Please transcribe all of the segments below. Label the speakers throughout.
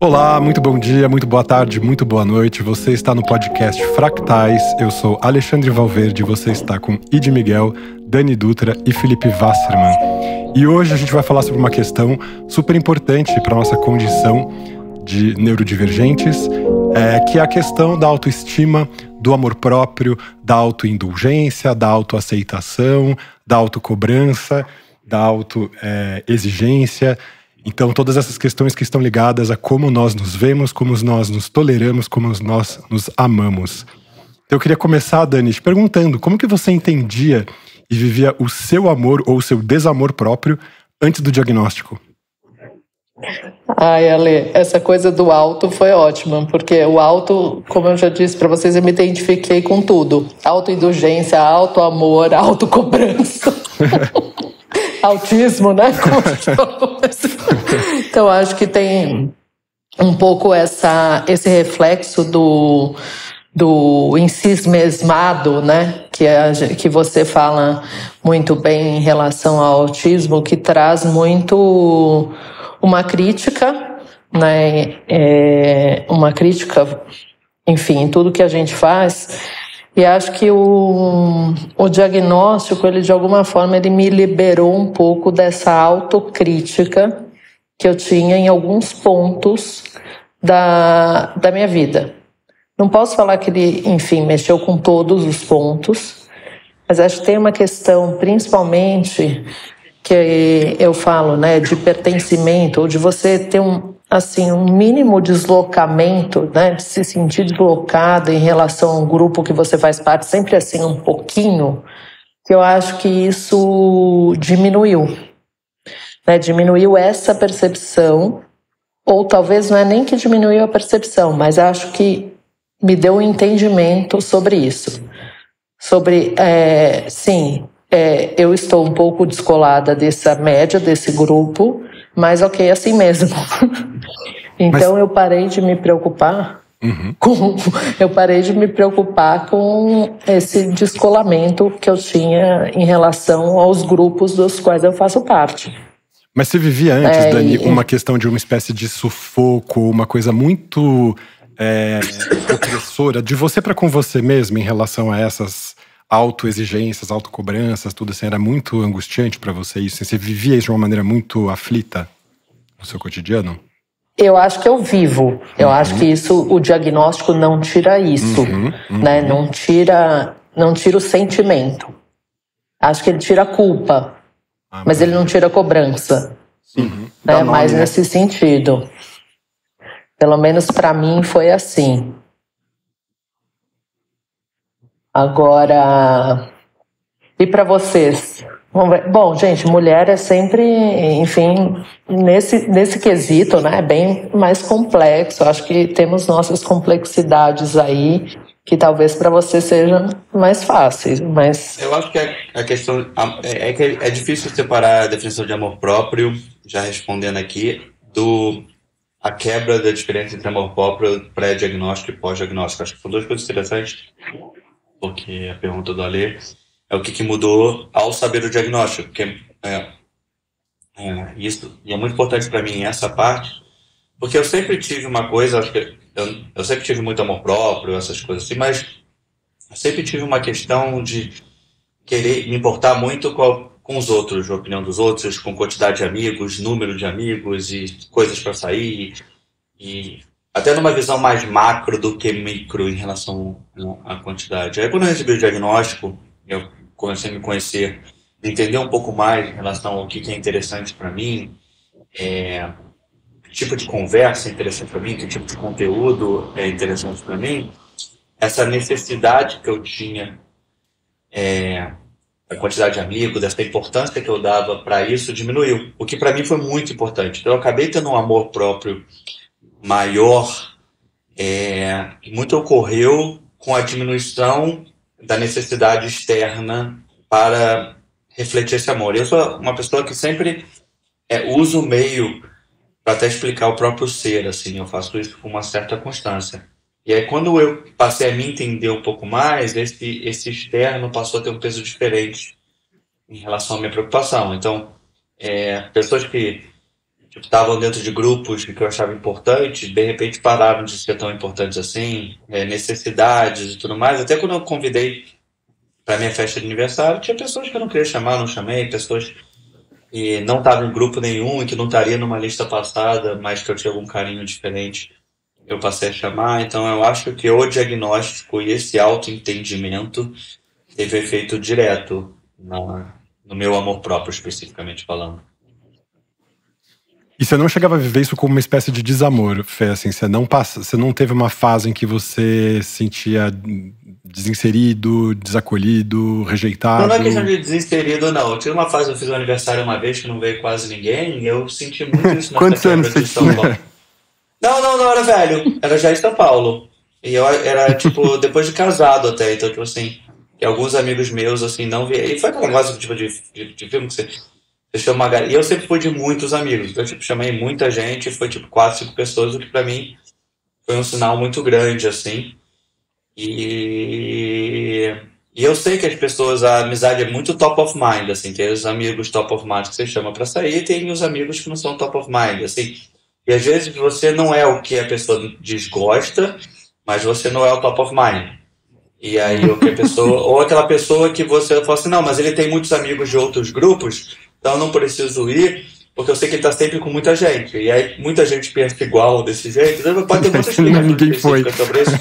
Speaker 1: Olá, muito bom dia, muito boa tarde, muito boa noite. Você está no podcast Fractais. Eu sou Alexandre Valverde, você está com Ide Miguel, Dani Dutra e Felipe Wasserman. E hoje a gente vai falar sobre uma questão super importante para a nossa condição de neurodivergentes, que é a questão da autoestima, do amor próprio, da autoindulgência, da autoaceitação, da autocobrança, da autoexigência. Então, todas essas questões que estão ligadas a como nós nos vemos, como nós nos toleramos, como nós nos amamos. Então, eu queria começar, Dani, te perguntando como que você entendia e vivia o seu amor ou o seu desamor próprio antes do diagnóstico?
Speaker 2: Ai, Ale, essa coisa do auto foi ótima, porque o auto, como eu já disse para vocês, eu me identifiquei com tudo. Autoindulgência, autoamor, autocobrança. Autismo, né? Então, acho que tem um pouco esse reflexo do em si mesmado, né? Que você fala muito bem em relação ao autismo, que traz muito uma crítica, né? Uma crítica, enfim, em tudo que a gente faz. E acho que o diagnóstico, ele de alguma forma, ele me liberou um pouco dessa autocrítica que eu tinha em alguns pontos da minha vida. Não posso falar que ele, enfim, mexeu com todos os pontos, mas acho que tem uma questão, principalmente, que eu falo, né, de pertencimento, ou de você ter um mínimo deslocamento, né, de se sentir deslocado em relação ao grupo que você faz parte, sempre assim um pouquinho, que eu acho que isso diminuiu, né, diminuiu essa percepção, ou talvez não é nem que diminuiu a percepção, mas acho que me deu um entendimento sobre isso, sobre, eu estou um pouco descolada dessa média, desse grupo, mas ok, assim mesmo. Então eu parei de me preocupar com esse descolamento que eu tinha em relação aos grupos dos quais eu faço parte.
Speaker 1: Mas você vivia antes, Dani, uma questão de uma espécie de sufoco, uma coisa muito opressora de você para com você mesmo em relação a essas autoexigências, autocobranças, tudo assim, era muito angustiante para você isso? Você vivia isso de uma maneira muito aflita no seu cotidiano?
Speaker 2: Eu acho que eu vivo. Eu acho que isso, o diagnóstico não tira isso, né? Não tira o sentimento. Acho que ele tira a culpa, mas ele não tira a cobrança. Né? Mais nesse sentido. Pelo menos para mim foi assim. Agora, e para vocês? Bom, gente, mulher é sempre, enfim, nesse quesito, né, é bem mais complexo. Acho que temos nossas complexidades aí, que talvez para você seja mais fácil, mas...
Speaker 3: Eu acho que a questão é que é difícil separar a definição de amor próprio, já respondendo aqui, a quebra da diferença entre amor próprio, pré-diagnóstico e pós-diagnóstico. Acho que são duas coisas interessantes, porque a pergunta do Alê é o que mudou ao saber o diagnóstico, porque isso, e é muito importante para mim essa parte, porque eu sempre tive uma coisa, acho que eu sempre tive muito amor próprio, essas coisas assim, mas eu sempre tive uma questão de querer me importar muito com os outros, a opinião dos outros, com quantidade de amigos, número de amigos e coisas para sair, e até numa visão mais macro do que micro em relação à quantidade. Aí quando eu recebi o diagnóstico, eu comecei a me conhecer, entender um pouco mais em relação ao que é interessante para mim, que tipo de conversa é interessante para mim, que tipo de conteúdo é interessante para mim, essa necessidade que eu tinha, a quantidade de amigos, dessa importância que eu dava para isso diminuiu, o que para mim foi muito importante. Então eu acabei tendo um amor próprio maior, que muito ocorreu com a diminuição da necessidade externa para refletir esse amor. Eu sou uma pessoa que sempre uso o meio para até explicar o próprio ser, assim, eu faço isso com uma certa constância. E aí quando eu passei a me entender um pouco mais, esse externo passou a ter um peso diferente em relação à minha preocupação. Então, pessoas que tipo, estavam dentro de grupos que eu achava importantes, de repente pararam de ser tão importantes assim, necessidades e tudo mais. Até quando eu convidei para minha festa de aniversário, tinha pessoas que eu não queria chamar, não chamei, pessoas que não estavam em grupo nenhum e que não estaria numa lista passada, mas que eu tinha algum carinho diferente, eu passei a chamar. Então eu acho que o diagnóstico e esse autoentendimento teve efeito direto no meu amor próprio, especificamente falando.
Speaker 1: E você não chegava a viver isso como uma espécie de desamor, Fê? Assim, você não teve uma fase em que você se sentia desinserido, desacolhido, rejeitado?
Speaker 3: Não é questão de desinserido, não. Eu tive uma fase, eu fiz um aniversário uma vez que não veio quase ninguém, e eu senti muito isso
Speaker 4: Quantos
Speaker 3: nessa
Speaker 4: anos
Speaker 3: quebra
Speaker 4: você
Speaker 3: de São Paulo. Não era velho. Era já em São Paulo. E eu era, tipo, depois de casado até. Então, tipo assim, e alguns amigos meus, assim, não vieram. E foi aquele negócio, tipo, de filme que você chama uma galera. E eu sempre fui de muitos amigos. Então, eu, tipo, chamei muita gente. Foi, tipo, 4, 5 pessoas, o que pra mim foi um sinal muito grande, assim. E eu sei que as pessoas, a amizade é muito top of mind, assim. Tem os amigos top of mind que você chama pra sair, e tem os amigos que não são top of mind, assim. E às vezes você não é o que a pessoa desgosta, mas você não é o top of mind. E aí o que a pessoa, ou aquela pessoa que você fala assim, não, mas ele tem muitos amigos de outros grupos, então eu não preciso ir, porque eu sei que ele tá sempre com muita gente. E aí muita gente pensa igual desse jeito. Pode ter muitas explicações
Speaker 1: Ninguém foi.
Speaker 3: sobre isso.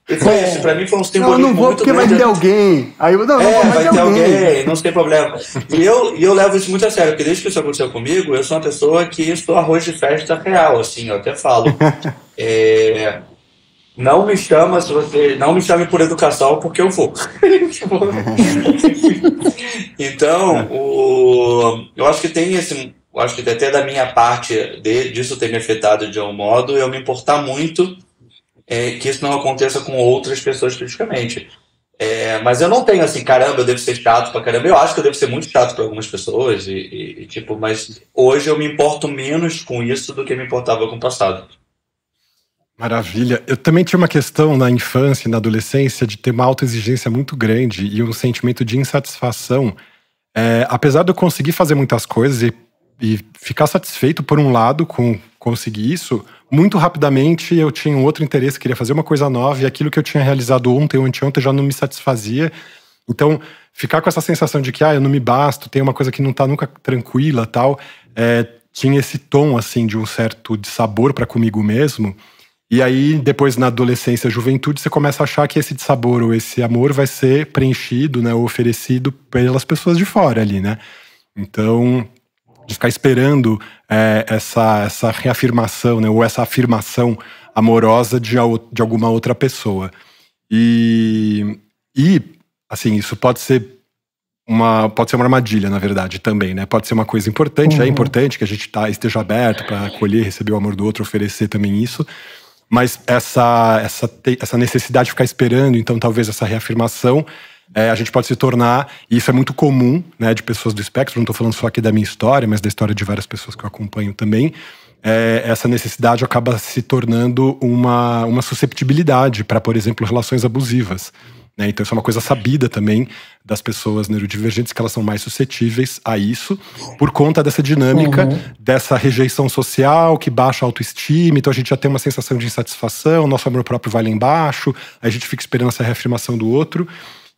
Speaker 3: E foi isso, pra mim foi um
Speaker 4: Não, eu
Speaker 3: simbolismo
Speaker 4: não vou
Speaker 3: muito
Speaker 4: porque vai
Speaker 3: grande.
Speaker 4: ter alguém. Aí eu não vou,
Speaker 3: Vai ter alguém, não tem problema. E eu levo isso muito a sério, porque desde que isso aconteceu comigo, eu sou uma pessoa que sou arroz de festa real, assim, eu até falo. Não me chama se você. Não me chame por educação, porque eu vou. Então, eu acho que tem esse. Eu acho que até da minha parte disso ter me afetado de algum modo, eu me importar muito que isso não aconteça com outras pessoas especificamente. Mas eu não tenho assim, caramba, eu devo ser chato pra caramba. Eu acho que eu devo ser muito chato pra algumas pessoas, tipo, mas hoje eu me importo menos com isso do que me importava com o passado.
Speaker 1: Maravilha. Eu também tinha uma questão na infância e na adolescência de ter uma autoexigência muito grande e um sentimento de insatisfação. Apesar de eu conseguir fazer muitas coisas e ficar satisfeito por um lado com conseguir isso, muito rapidamente eu tinha um outro interesse, queria fazer uma coisa nova, e aquilo que eu tinha realizado ontem ou anteontem já não me satisfazia. Então, ficar com essa sensação de que eu não me basto, tem uma coisa que não tá nunca tranquila, tal, tinha esse tom assim de um certo dissabor para comigo mesmo. E aí, depois na adolescência, juventude, você começa a achar que esse dissabor ou esse amor vai ser preenchido, né, ou oferecido pelas pessoas de fora ali, né? Então, de ficar esperando essa reafirmação, né, ou essa afirmação amorosa de alguma outra pessoa. E assim, isso pode ser uma armadilha, na verdade, também, né? Pode ser uma coisa importante, é importante que a gente esteja aberto para acolher, receber o amor do outro, oferecer também isso. Mas essa necessidade de ficar esperando, então talvez essa reafirmação, a gente pode se tornar, e isso é muito comum, né, de pessoas do espectro, não estou falando só aqui da minha história, mas da história de várias pessoas que eu acompanho também, essa necessidade acaba se tornando uma susceptibilidade para, por exemplo, relações abusivas. Né? Então isso é uma coisa sabida também das pessoas neurodivergentes, que elas são mais suscetíveis a isso, por conta dessa dinâmica, dessa rejeição social, que baixa a autoestima, então a gente já tem uma sensação de insatisfação, nosso amor próprio vai lá embaixo, a gente fica esperando essa reafirmação do outro.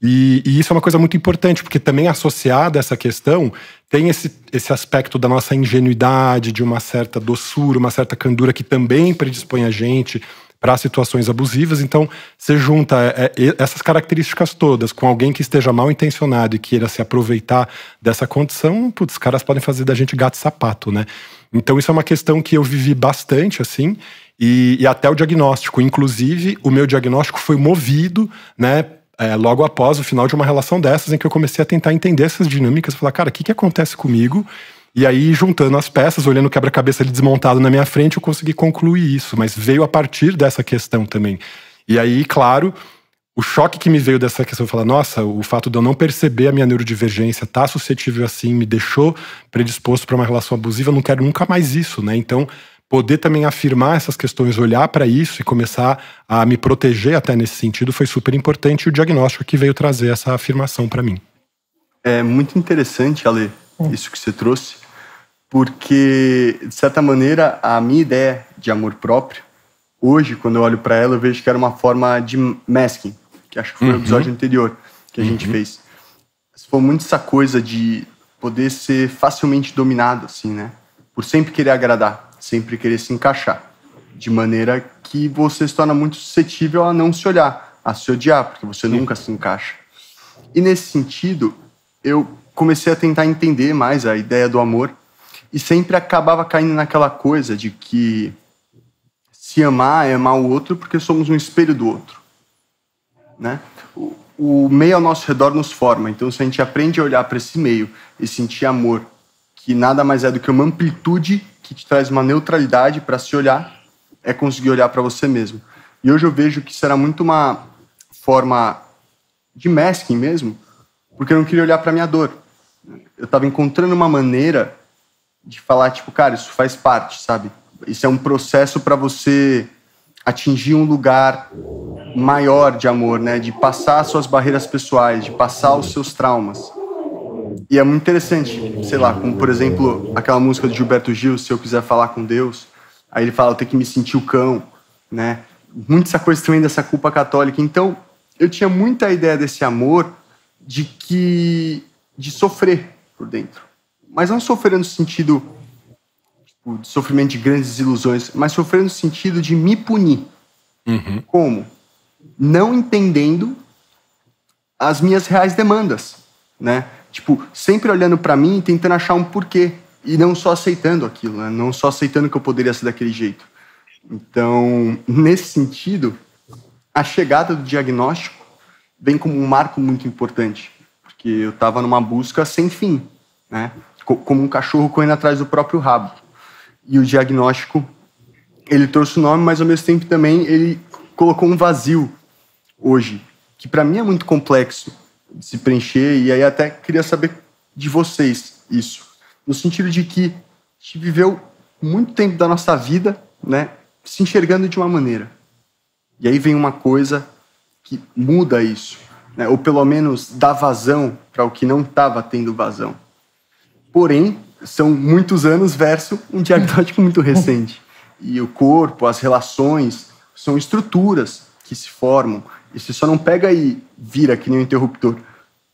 Speaker 1: E isso é uma coisa muito importante, porque também associada a essa questão, tem esse aspecto da nossa ingenuidade, de uma certa doçura, uma certa candura que também predispõe a gente para situações abusivas. Então, você junta essas características todas com alguém que esteja mal intencionado e queira se aproveitar dessa condição, os caras podem fazer da gente gato e sapato, né? Então, isso é uma questão que eu vivi bastante, assim, e até o diagnóstico. Inclusive, o meu diagnóstico foi movido, né, logo após o final de uma relação dessas, em que eu comecei a tentar entender essas dinâmicas, falar, cara, o que acontece comigo? E aí, juntando as peças, olhando o quebra-cabeça ali desmontado na minha frente, eu consegui concluir isso. Mas veio a partir dessa questão também. E aí, claro, o choque que me veio dessa questão, falar, nossa, o fato de eu não perceber a minha neurodivergência, tá suscetível assim, me deixou predisposto para uma relação abusiva, eu não quero nunca mais isso, né? Então, poder também afirmar essas questões, olhar para isso e começar a me proteger até nesse sentido foi super importante. E o diagnóstico que veio trazer essa afirmação para mim.
Speaker 4: É muito interessante, Ale, isso que você trouxe. porque, de certa maneira, a minha ideia de amor próprio, hoje, quando eu olho para ela, eu vejo que era uma forma de masking, que acho que foi o episódio anterior que a gente fez. Foi muito essa coisa de poder ser facilmente dominado, assim, né? Por sempre querer agradar, sempre querer se encaixar. De maneira que você se torna muito suscetível a não se olhar, a se odiar, porque você nunca se encaixa. E nesse sentido, eu comecei a tentar entender mais a ideia do amor e sempre acabava caindo naquela coisa de que se amar é amar o outro porque somos um espelho do outro, né? O meio ao nosso redor nos forma, então se a gente aprende a olhar para esse meio e sentir amor, que nada mais é do que uma amplitude que te traz uma neutralidade para se olhar, é conseguir olhar para você mesmo. E hoje eu vejo que isso era muito uma forma de masking mesmo, porque eu não queria olhar para minha dor. Eu estava encontrando uma maneira de falar, tipo, cara, isso faz parte, sabe? Isso é um processo para você atingir um lugar maior de amor, né? De passar as suas barreiras pessoais, de passar os seus traumas. E é muito interessante, sei lá, como, por exemplo, aquela música do Gilberto Gil, Se Eu Quiser Falar com Deus. Aí ele fala, eu tenho que me sentir o cão, né? Muito essa coisa também dessa culpa católica. Então, eu tinha muita ideia desse amor de sofrer por dentro. Mas não sofrer no sentido de sofrimento de grandes desilusões, mas sofrer no sentido de me punir. Como? Não entendendo as minhas reais demandas, né? Tipo, sempre olhando para mim e tentando achar um porquê. E não só aceitando aquilo, né? Não só aceitando que eu poderia ser daquele jeito. Então, nesse sentido, a chegada do diagnóstico vem como um marco muito importante. Porque eu estava numa busca sem fim, né? Como um cachorro correndo atrás do próprio rabo. E o diagnóstico, ele trouxe o nome, mas ao mesmo tempo também ele colocou um vazio hoje, que para mim é muito complexo de se preencher, e aí até queria saber de vocês isso. No sentido de que a gente viveu muito tempo da nossa vida, né, se enxergando de uma maneira. E aí vem uma coisa que muda isso, né, ou pelo menos dá vazão para o que não estava tendo vazão. Porém, são muitos anos versus um diagnóstico muito recente. E o corpo, as relações, são estruturas que se formam. E você só não pega e vira que nem um interruptor.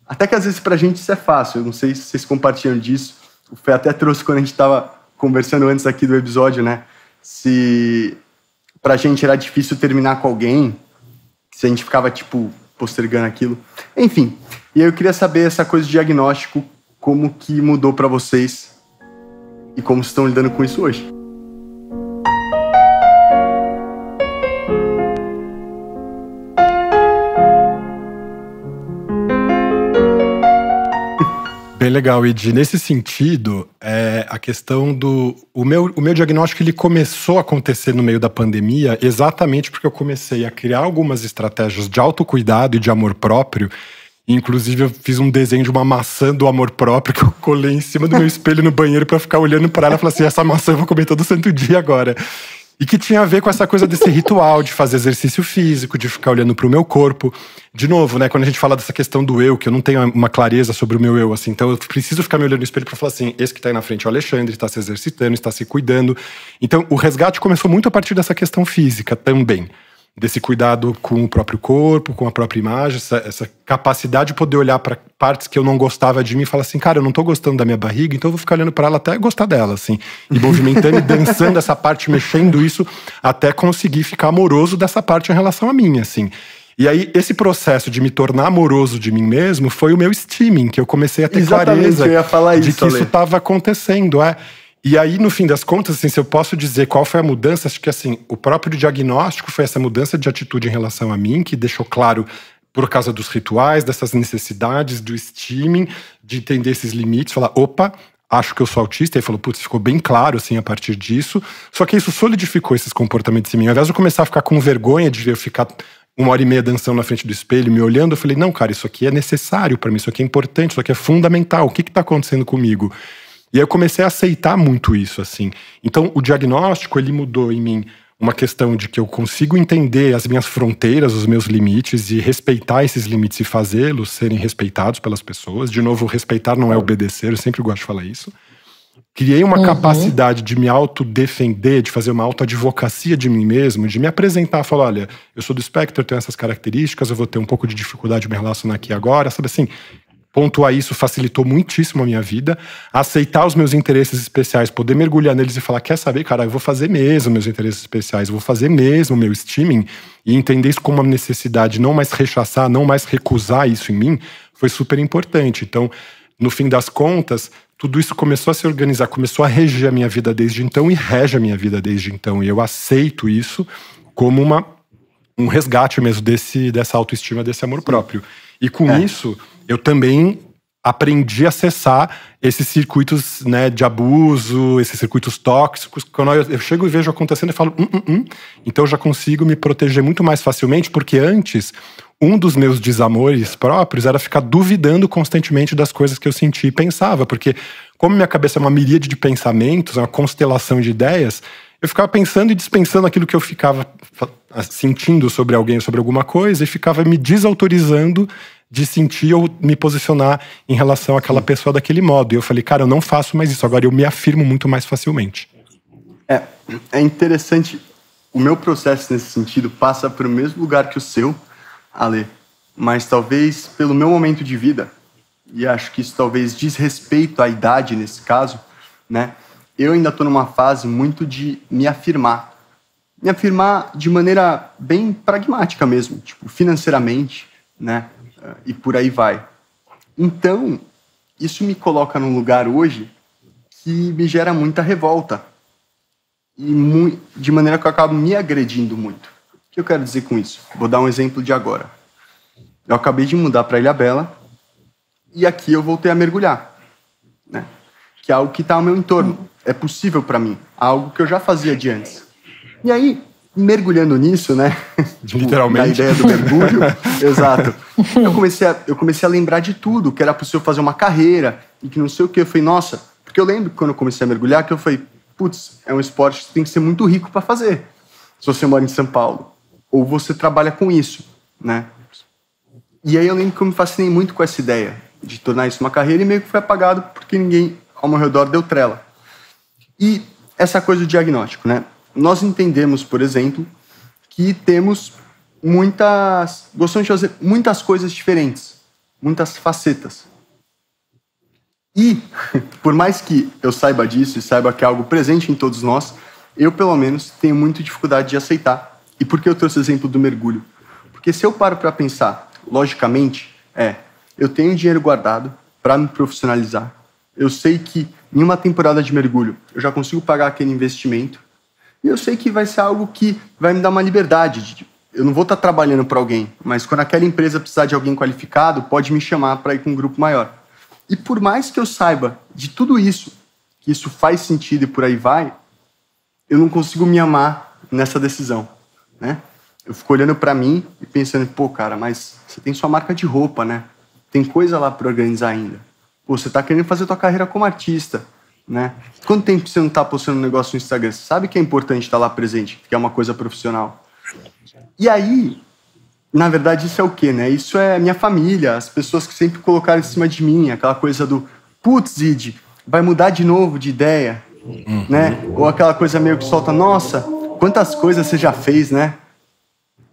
Speaker 4: Até que às vezes pra gente isso é fácil. Eu não sei se vocês compartilham disso. O Fê até trouxe quando a gente estava conversando antes aqui do episódio, né? Se pra gente era difícil terminar com alguém, se a gente ficava, tipo, postergando aquilo. Enfim, e aí eu queria saber essa coisa de diagnóstico, como que mudou pra vocês e como estão lidando com isso hoje.
Speaker 1: Bem legal, Id. Nesse sentido, a questão do... O meu diagnóstico ele começou a acontecer no meio da pandemia exatamente porque eu comecei a criar algumas estratégias de autocuidado e de amor próprio. Inclusive, eu fiz um desenho de uma maçã do amor próprio que eu colei em cima do meu espelho no banheiro pra ficar olhando pra ela e falar assim, essa maçã eu vou comer todo santo dia agora. E que tinha a ver com essa coisa desse ritual de fazer exercício físico, de ficar olhando pro meu corpo. De novo, né, quando a gente fala dessa questão do eu, que eu não tenho uma clareza sobre o meu eu, assim, então eu preciso ficar me olhando no espelho pra falar assim, esse que tá aí na frente é o Alexandre, está se exercitando, está se cuidando. Então, o resgate começou muito a partir dessa questão física também. Desse cuidado com o próprio corpo, com a própria imagem, essa capacidade de poder olhar para partes que eu não gostava de mim e falar assim, cara, eu não tô gostando da minha barriga, então eu vou ficar olhando para ela até gostar dela, assim. E movimentando e dançando essa parte, mexendo isso, até conseguir ficar amoroso dessa parte em relação a mim, assim. E aí, esse processo de me tornar amoroso de mim mesmo foi o meu steaming, que eu comecei a ter clareza
Speaker 4: eu ia falar
Speaker 1: de
Speaker 4: isso,
Speaker 1: que isso estava acontecendo, E aí, no fim das contas, assim, se eu posso dizer qual foi a mudança, acho que assim, o próprio diagnóstico foi essa mudança de atitude em relação a mim, que deixou claro, por causa dos rituais, dessas necessidades, do steaming, de entender esses limites, falar, opa, acho que eu sou autista, e falou, putz, ficou bem claro, assim, a partir disso. Só que isso solidificou esses comportamentos em mim. Ao invés de eu começar a ficar com vergonha de eu ficar 1h30 dançando na frente do espelho, me olhando, eu falei, não, cara, isso aqui é necessário para mim, isso aqui é importante, isso aqui é fundamental, o que tá acontecendo comigo? E aí eu comecei a aceitar muito isso, assim. Então, o diagnóstico, ele mudou em mim uma questão de que eu consigo entender as minhas fronteiras, os meus limites, e respeitar esses limites e fazê-los serem respeitados pelas pessoas. De novo, respeitar não é obedecer, eu sempre gosto de falar isso. criei uma capacidade de me autodefender, de fazer uma autoadvocacia de mim mesmo, de me apresentar, falar, olha, eu sou do espectro, eu tenho essas características, eu vou ter um pouco de dificuldade de me relacionar aqui agora, sabe assim? Pontuar isso facilitou muitíssimo a minha vida. Aceitar os meus interesses especiais, poder mergulhar neles e falar, quer saber, cara, eu vou fazer mesmo meus interesses especiais, eu vou fazer mesmo meu streaming, e entender isso como uma necessidade, não mais rechaçar, não mais recusar isso em mim, foi super importante. Então, no fim das contas, tudo isso começou a se organizar, começou a reger a minha vida desde então e rege a minha vida desde então. E eu aceito isso como um resgate mesmo dessa autoestima, desse amor próprio. E com isso, eu também aprendi a acessar esses circuitos, né, de abuso, esses circuitos tóxicos. Quando eu chego e vejo acontecendo, eu falo, Então eu já consigo me proteger muito mais facilmente, porque antes, um dos meus desamores próprios era ficar duvidando constantemente das coisas que eu sentia e pensava. Porque como minha cabeça é uma miríade de pensamentos, uma constelação de ideias, eu ficava pensando e dispensando aquilo que eu ficava sentindo sobre alguém, sobre alguma coisa, e ficava me desautorizando de sentir ou me posicionar em relação àquela pessoa daquele modo. E eu falei, cara, eu não faço mais isso, agora eu me afirmo muito mais facilmente.
Speaker 4: É interessante, o meu processo nesse sentido passa pelo mesmo lugar que o seu, Ale, mas talvez pelo meu momento de vida, e acho que isso talvez diz respeito à idade nesse caso, né? Eu ainda estou numa fase muito de me afirmar. Me afirmar de maneira bem pragmática mesmo, tipo, financeiramente, né? E por aí vai. Então, isso me coloca num lugar hoje que me gera muita revolta. E de maneira que eu acabo me agredindo muito. O que eu quero dizer com isso? Vou dar um exemplo de agora. Eu acabei de mudar para Ilhabela e aqui eu voltei a mergulhar, né? Que é algo que está ao meu entorno. É possível para mim. Algo que eu já fazia de antes. E aí, mergulhando nisso, né?
Speaker 1: Literalmente.
Speaker 4: Na ideia do mergulho. Exato. Eu comecei a lembrar de tudo, que era possível fazer uma carreira e que não sei o que. Eu falei, nossa, porque eu lembro que quando eu comecei a mergulhar, que eu falei, putz, é um esporte que você tem que ser muito rico para fazer. Se você mora em São Paulo. Ou você trabalha com isso, né? E aí eu lembro que eu me fascinei muito com essa ideia de tornar isso uma carreira e meio que foi apagado porque ninguém ao meu redor deu trela. E essa coisa do diagnóstico, né? Nós entendemos, por exemplo, que temos gostamos de fazer muitas coisas diferentes, muitas facetas. E, por mais que eu saiba disso e saiba que é algo presente em todos nós, eu, pelo menos, tenho muita dificuldade de aceitar. E por que eu trouxe o exemplo do mergulho? Porque se eu paro para pensar, logicamente, eu tenho dinheiro guardado para me profissionalizar. Eu sei que em uma temporada de mergulho eu já consigo pagar aquele investimento. E eu sei que vai ser algo que vai me dar uma liberdade. Eu não vou estar trabalhando para alguém, mas quando aquela empresa precisar de alguém qualificado, pode me chamar para ir com um grupo maior. E por mais que eu saiba de tudo isso, que isso faz sentido e por aí vai, eu não consigo me amar nessa decisão, né? Eu fico olhando para mim e pensando, pô, cara, mas você tem sua marca de roupa, né? Tem coisa lá para organizar ainda. Pô, você tá querendo fazer tua carreira como artista, né? Quanto tempo você não tá postando um negócio no Instagram? Você sabe que é importante estar lá presente, que é uma coisa profissional. E aí, na verdade, isso é o quê, né? Isso é minha família, as pessoas que sempre colocaram em cima de mim, aquela coisa do, putz, Id, vai mudar de novo de ideia, né? Ou aquela coisa meio que solta, nossa, quantas coisas você já fez, né?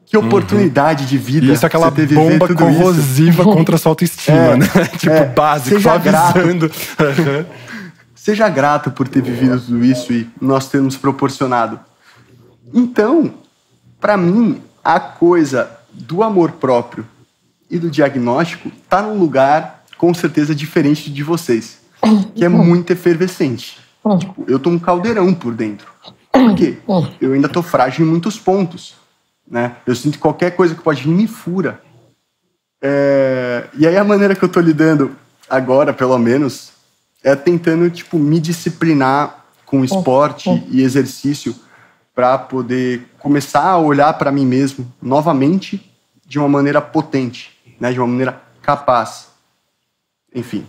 Speaker 4: Que oportunidade de vida.
Speaker 1: Isso é aquela bomba corrosiva contra a sua autoestima, né? Tipo, básico, só avisando.
Speaker 4: Seja grato por ter vivido tudo isso e nós termos proporcionado. Então, para mim, a coisa do amor próprio e do diagnóstico tá num lugar, com certeza, diferente de vocês. Que é muito efervescente. Tipo, eu tô um caldeirão por dentro. Por quê? Eu ainda tô frágil em muitos pontos, né? Eu sinto que qualquer coisa que pode vir me fura. E aí a maneira que eu tô lidando agora, pelo menos, é tentando, tipo, me disciplinar com esporte e exercício para poder começar a olhar para mim mesmo novamente de uma maneira potente, né? De uma maneira capaz. Enfim.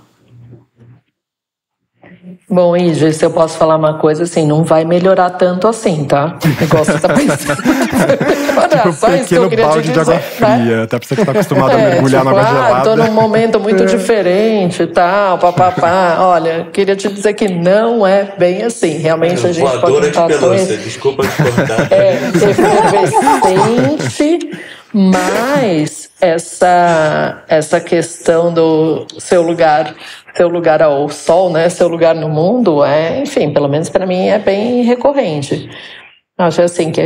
Speaker 2: Bom, Ige, se eu posso falar uma coisa, assim, não vai melhorar tanto assim, tá? O negócio tá pensando.
Speaker 1: Tipo,
Speaker 2: só isso que eu queria
Speaker 1: balde
Speaker 2: te
Speaker 1: de água
Speaker 2: dizer,
Speaker 1: fria, até pra você que tá acostumado a mergulhar na água gelada.
Speaker 2: Tô num momento muito diferente e tal, papapá. Olha, queria te dizer que não é bem assim. Realmente a gente pode
Speaker 3: estar desculpa te cortar.
Speaker 2: Efervescente, mas essa questão do seu lugar ao sol, né? Seu lugar no mundo enfim, pelo menos para mim é bem recorrente. Acho assim que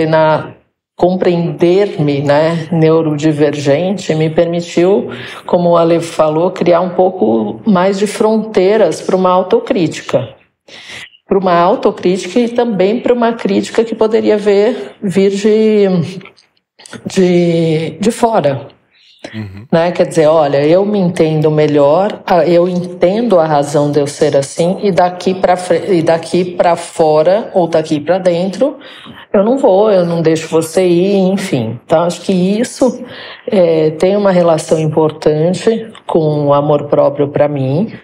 Speaker 2: compreender-me, né, neurodivergente, me permitiu, como o Ale falou, criar um pouco mais de fronteiras para uma autocrítica. Para uma autocrítica e também para uma crítica que poderia vir de fora.
Speaker 1: Uhum.
Speaker 2: Né? Quer dizer, olha, eu me entendo melhor, eu entendo a razão de eu ser assim, e daqui para fora ou daqui para dentro eu não deixo você ir, enfim. Então acho que isso tem uma relação importante com o amor próprio para mim,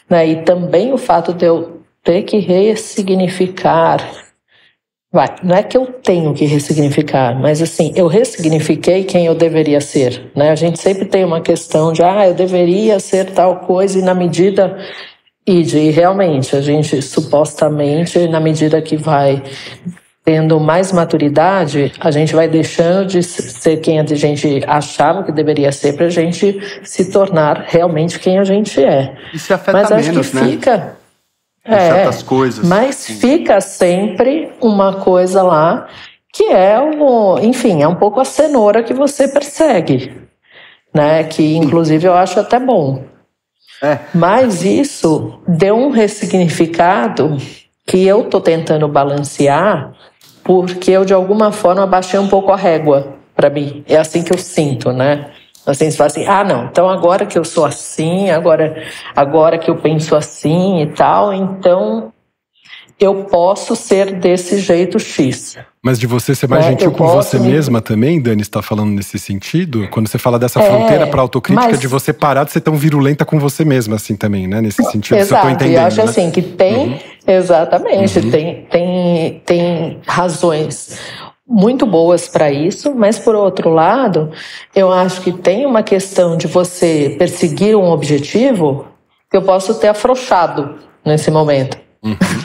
Speaker 2: né? E também o fato de eu ter que ressignificar. Não é que eu tenho que ressignificar, mas assim, eu ressignifiquei quem eu deveria ser, né? A gente sempre tem uma questão de, eu deveria ser tal coisa, e na medida, e realmente, a gente supostamente, na medida que vai tendo mais maturidade, a gente vai deixando de ser quem a gente achava que deveria ser pra gente se tornar realmente quem a gente é.
Speaker 4: Isso afeta
Speaker 2: mas acho
Speaker 4: menos,
Speaker 2: que
Speaker 4: né?
Speaker 2: fica...
Speaker 4: certas coisas.
Speaker 2: Mas fica sempre uma coisa lá que enfim, é um pouco a cenoura que você persegue, né? Que inclusive eu acho até bom. Mas isso deu um ressignificado que eu tô tentando balancear, porque eu de alguma forma baixei um pouco a régua para mim. É assim que eu sinto, né? Assim, você fala assim, não, então agora que eu sou assim, agora que eu penso assim e tal, então eu posso ser desse jeito X.
Speaker 1: Mas de você ser mais gentil com você mesma também, Dani, está falando nesse sentido? Quando você fala dessa fronteira para autocrítica, de você parar de ser tão virulenta com você mesma, assim, também, né? Nesse sentido,
Speaker 2: exato,
Speaker 1: se eu tô entendendo,
Speaker 2: eu acho assim, que tem, exatamente, tem razões muito boas para isso, mas por outro lado, eu acho que tem uma questão de você perseguir um objetivo que eu posso ter afrouxado nesse momento.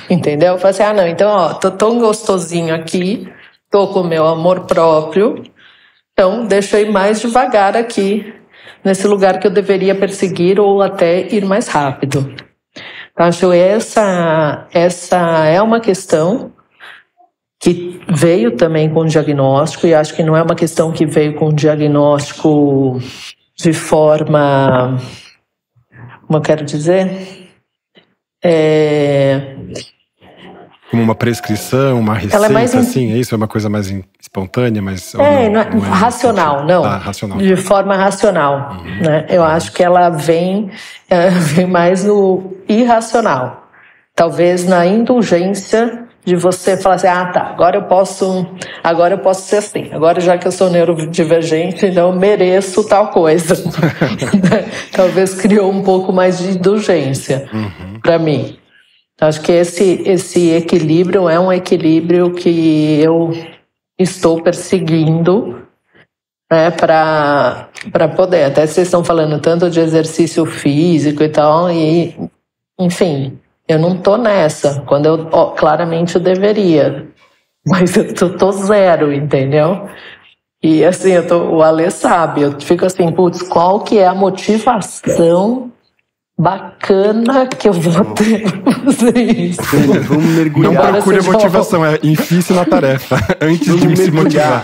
Speaker 2: Entendeu? Eu falo assim, não, então, tô tão gostosinho aqui, tô com o meu amor próprio, então deixa eu ir mais devagar aqui, nesse lugar que eu deveria perseguir ou até ir mais rápido. Então, acho que essa é uma questão que veio também com o diagnóstico, e acho que não é uma questão que veio com o diagnóstico de forma, como eu quero dizer,
Speaker 1: como uma prescrição, uma receita, assim, é isso? É uma coisa mais espontânea, mas...
Speaker 2: não é racional, não.
Speaker 1: Racional.
Speaker 2: De forma racional, né? Eu acho que ela vem mais no irracional. Talvez na indulgência de você falar assim, agora eu posso ser assim. Agora, já que eu sou neurodivergente, então eu mereço tal coisa. Talvez criou um pouco mais de indulgência para mim. Acho que esse equilíbrio é um equilíbrio que eu estou perseguindo, né, para poder. Até vocês estão falando tanto de exercício físico e tal, e, enfim, eu não tô nessa, quando eu claramente eu deveria, mas eu tô zero, entendeu? E assim, o Ale sabe, eu fico assim, qual que é a motivação bacana que eu vou ter pra fazer isso?
Speaker 4: Vamos mergulhar.
Speaker 1: Não procure a motivação, enfie-se na tarefa, antes de se motivar.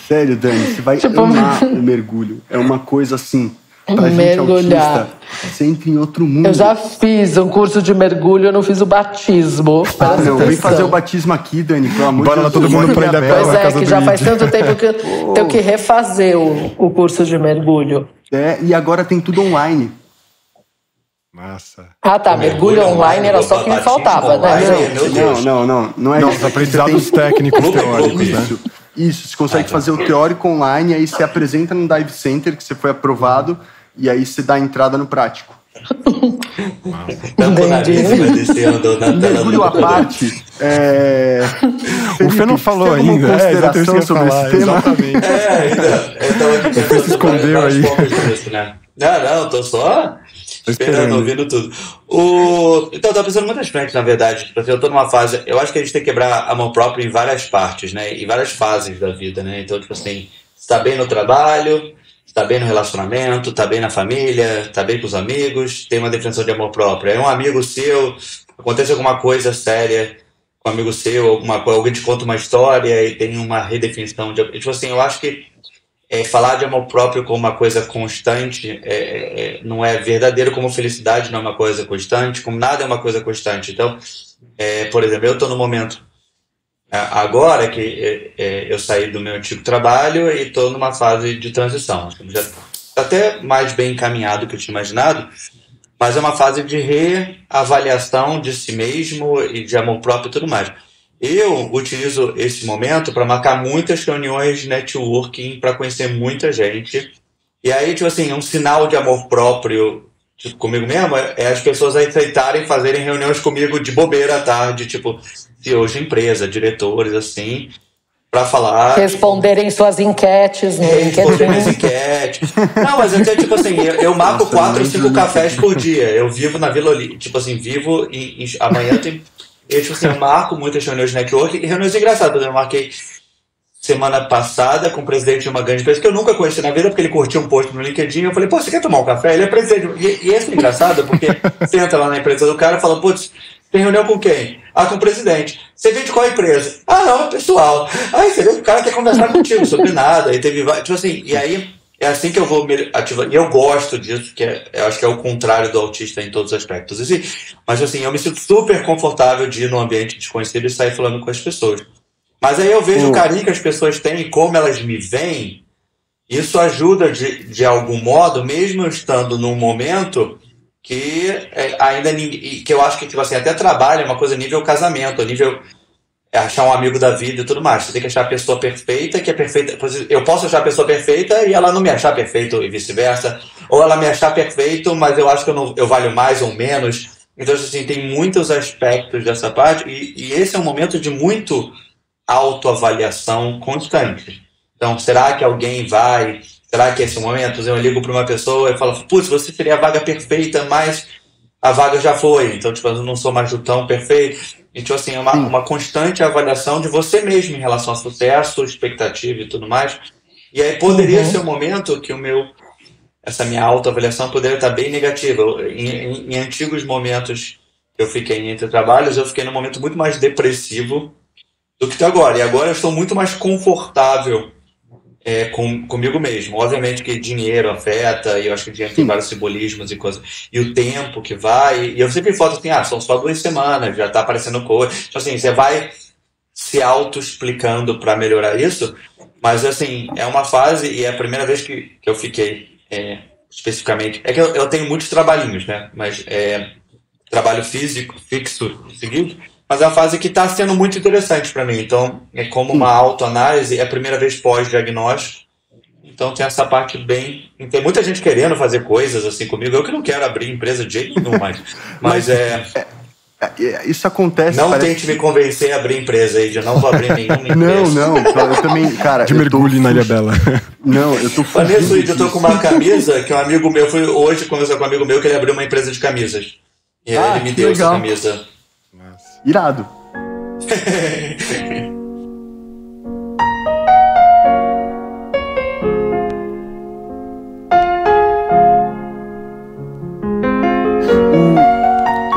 Speaker 4: Sério, Dani, você vai amar o mergulho. É uma coisa assim... Pra
Speaker 2: mergulhar.
Speaker 4: Gente autista, você entra em outro mundo.
Speaker 2: Eu já fiz um curso de mergulho, eu não fiz o batismo.
Speaker 4: Não, vem fazer o batismo aqui, Dani, pelo amor de Deus.
Speaker 1: Bora lá todo mundo pra Ilhabela.
Speaker 2: Pois que já faz tanto tempo que eu tenho que refazer o curso de mergulho.
Speaker 4: E agora tem tudo online.
Speaker 1: Massa.
Speaker 2: Mergulho online era só o que me faltava, né?
Speaker 4: Não é isso.
Speaker 1: Os aprendizados técnicos teóricos, né?
Speaker 4: Isso, você consegue fazer o teórico online, aí você apresenta no Dive Center que você foi aprovado, e aí você dá a entrada no prático.
Speaker 3: Tampo o nariz e vai descendo na tela.
Speaker 4: Mergulho à parte.
Speaker 1: O Fê não falou
Speaker 4: tem
Speaker 1: ainda.
Speaker 4: Consideração sobre esse tema?
Speaker 1: Exatamente.
Speaker 3: Então aqui
Speaker 1: O Fê se escondeu aí.
Speaker 3: Disso, né? Não, tô só esperando, ouvindo tudo. Então, eu tô pensando em muitas frentes, na verdade. Tipo assim, eu tô numa fase. Eu acho que a gente tem que quebrar amor próprio em várias partes, né? Em várias fases da vida, né? Então, tipo assim, está bem no trabalho, está bem no relacionamento, está bem na família, está bem com os amigos, tem uma definição de amor próprio. É um amigo seu, acontece alguma coisa séria com um amigo seu, alguém te conta uma história e tem uma redefinição de. Tipo assim, eu acho que falar de amor próprio como uma coisa constante não é verdadeiro, como felicidade não é uma coisa constante, como nada é uma coisa constante. Então, por exemplo, eu estou no momento agora que eu saí do meu antigo trabalho e estou numa fase de transição. Já está até mais bem encaminhado do que eu tinha imaginado, mas é uma fase de reavaliação de si mesmo e de amor próprio e tudo mais. Eu utilizo esse momento para marcar muitas reuniões de networking, para conhecer muita gente. E aí, tipo assim, um sinal de amor próprio tipo, comigo mesmo é as pessoas aceitarem fazerem reuniões comigo de bobeira à tarde, tipo, CEOs de empresa, diretores, assim, para falar...
Speaker 2: Responderem suas enquetes no LinkedIn.
Speaker 3: Responderem as enquetes. Não, mas até, tipo assim, eu marco 4 ou 5 cafés por dia. Eu vivo na Vila Olímpia, tipo assim, vivo amanhã tem... Tipo assim, eu marco muitas reuniões de network e reuniões engraçadas. Por exemplo, eu marquei semana passada com o presidente de uma grande empresa que eu nunca conheci na vida, porque ele curtiu um post no LinkedIn. Eu falei, pô, você quer tomar um café? Ele é presidente. E isso é engraçado, porque você entra lá na empresa do cara e fala, putz, tem reunião com quem? Ah, com o presidente. Você vem de qual empresa? Ah, não, é pessoal. Aí você vê que o cara quer conversar contigo sobre nada. E teve, tipo assim, e aí é assim que eu vou ativar. E eu gosto disso, que eu acho que é o contrário do autista em todos os aspectos. Mas assim, eu me sinto super confortável de ir num ambiente desconhecido e sair falando com as pessoas. Mas aí eu vejo o carinho que as pessoas têm e como elas me veem. Isso ajuda de algum modo, mesmo eu estando num momento que ainda ninguém. Que eu acho que, tipo assim, até trabalho é uma coisa nível casamento, nível. Achar um amigo da vida e tudo mais. Você tem que achar a pessoa perfeita, que é perfeita. Eu posso achar a pessoa perfeita e ela não me achar perfeito e vice-versa. Ou ela me achar perfeito, mas eu acho que eu valho mais ou menos. Então, assim, tem muitos aspectos dessa parte e esse é um momento de muito autoavaliação constante. Então, será que alguém vai... Será que esse é o momento? Eu ligo para uma pessoa e falo, putz, você seria a vaga perfeita, mas a vaga já foi. Então, tipo, eu não sou mais tão perfeito. E, tipo assim, uma constante avaliação de você mesmo em relação ao sucesso, expectativa e tudo mais. E aí poderia ser um momento que essa minha autoavaliação poderia estar bem negativa. Em antigos momentos que eu fiquei entre trabalhos, eu fiquei num momento muito mais depressivo do que agora. E agora eu estou muito mais confortável comigo mesmo. Obviamente que dinheiro afeta, e eu acho que o dinheiro tem vários simbolismos e coisas. E o tempo que vai... E eu sempre falo assim, são só 2 semanas, já tá aparecendo coisa. Então, assim, você vai se auto-explicando para melhorar isso, mas, assim, é uma fase, e é a primeira vez que eu fiquei especificamente... É que eu tenho muitos trabalhinhos, né? Mas trabalho físico, fixo, seguido, mas é uma fase que está sendo muito interessante para mim. Então, é como uma autoanálise, é a primeira vez pós-diagnóstico. Então, tem essa parte bem... Tem muita gente querendo fazer coisas assim comigo. Eu que não quero abrir empresa de jeito nenhum mais. Mas
Speaker 4: isso acontece...
Speaker 3: Não tente me convencer a abrir empresa aí, eu não vou abrir nenhuma empresa.
Speaker 4: Não, eu também, cara...
Speaker 1: De mergulho na Ilha Bela.
Speaker 4: Não, eu tô
Speaker 3: fugindo. Falei isso, eu tô com uma camisa que um amigo meu... Fui hoje conversar com um amigo meu que ele abriu uma empresa de camisas. E aí ele me deu essa camisa.
Speaker 4: Irado.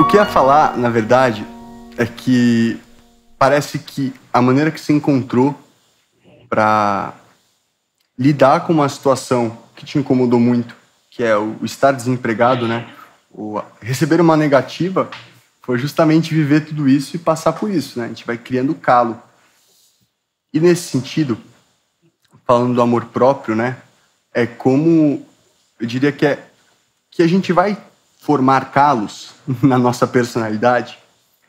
Speaker 4: O que eu ia falar, na verdade, é que parece que a maneira que se encontrou para lidar com uma situação que te incomodou muito, que é o estar desempregado, né? O receber uma negativa, foi justamente viver tudo isso e passar por isso, né? A gente vai criando calo. E nesse sentido, falando do amor próprio, né? É como, eu diria que a gente vai formar calos na nossa personalidade.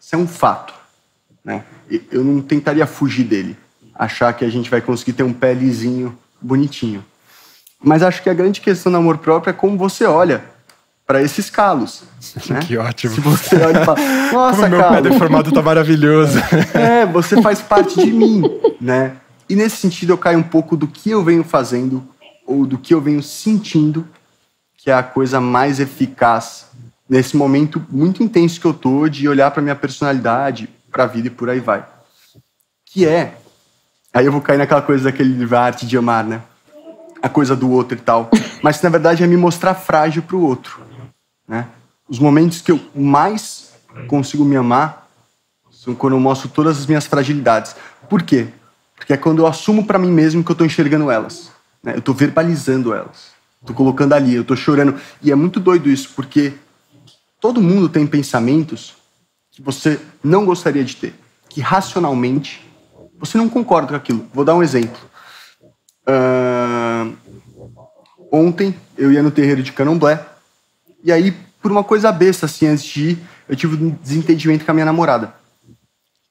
Speaker 4: Isso é um fato, né? Eu não tentaria fugir dele, achar que a gente vai conseguir ter um pé lisinho, bonitinho. Mas acho que a grande questão do amor próprio é como você olha para esses calos. Né?
Speaker 1: Que ótimo.
Speaker 4: Se você olha e fala, nossa,
Speaker 1: como meu
Speaker 4: calo,
Speaker 1: pé deformado tá maravilhoso.
Speaker 4: Você faz parte de mim, né? E nesse sentido eu caio um pouco do que eu venho fazendo ou do que eu venho sentindo, que é a coisa mais eficaz nesse momento muito intenso que eu tô de olhar para minha personalidade, para a vida e por aí vai. Que é, aí eu vou cair naquela coisa daquele livro A Arte de Amar, né? A coisa do outro e tal. Mas na verdade é me mostrar frágil pro outro, né? Os momentos que eu mais consigo me amar são quando eu mostro todas as minhas fragilidades. Por quê? Porque é quando eu assumo para mim mesmo que eu tô enxergando elas, né? Eu tô verbalizando elas. Tô colocando ali, eu tô chorando. E é muito doido isso, porque todo mundo tem pensamentos que você não gostaria de ter, que racionalmente você não concorda com aquilo. Vou dar um exemplo. Ontem eu ia no terreiro de Candomblé e aí, por uma coisa besta, assim, antes de ir, eu tive um desentendimento com a minha namorada.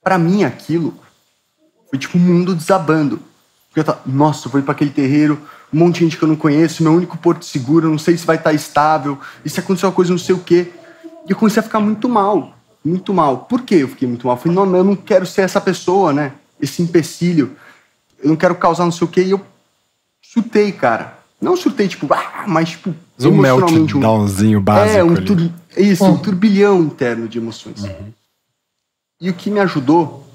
Speaker 4: Pra mim, aquilo foi tipo um mundo desabando. Porque eu tava, nossa, eu vou ir pra aquele terreiro, um monte de gente que eu não conheço, meu único porto seguro, eu não sei se vai estar estável, e se acontecer uma coisa, não sei o quê. E eu comecei a ficar muito mal. Muito mal. Por que eu fiquei muito mal? Eu falei, não, eu não quero ser essa pessoa, né? Esse empecilho. Eu não quero causar não sei o quê. E eu surtei, cara. Não surtei, tipo, mas tipo,
Speaker 1: um meltdownzinho básico
Speaker 4: um turbilhão interno de emoções. Uhum. E o que me ajudou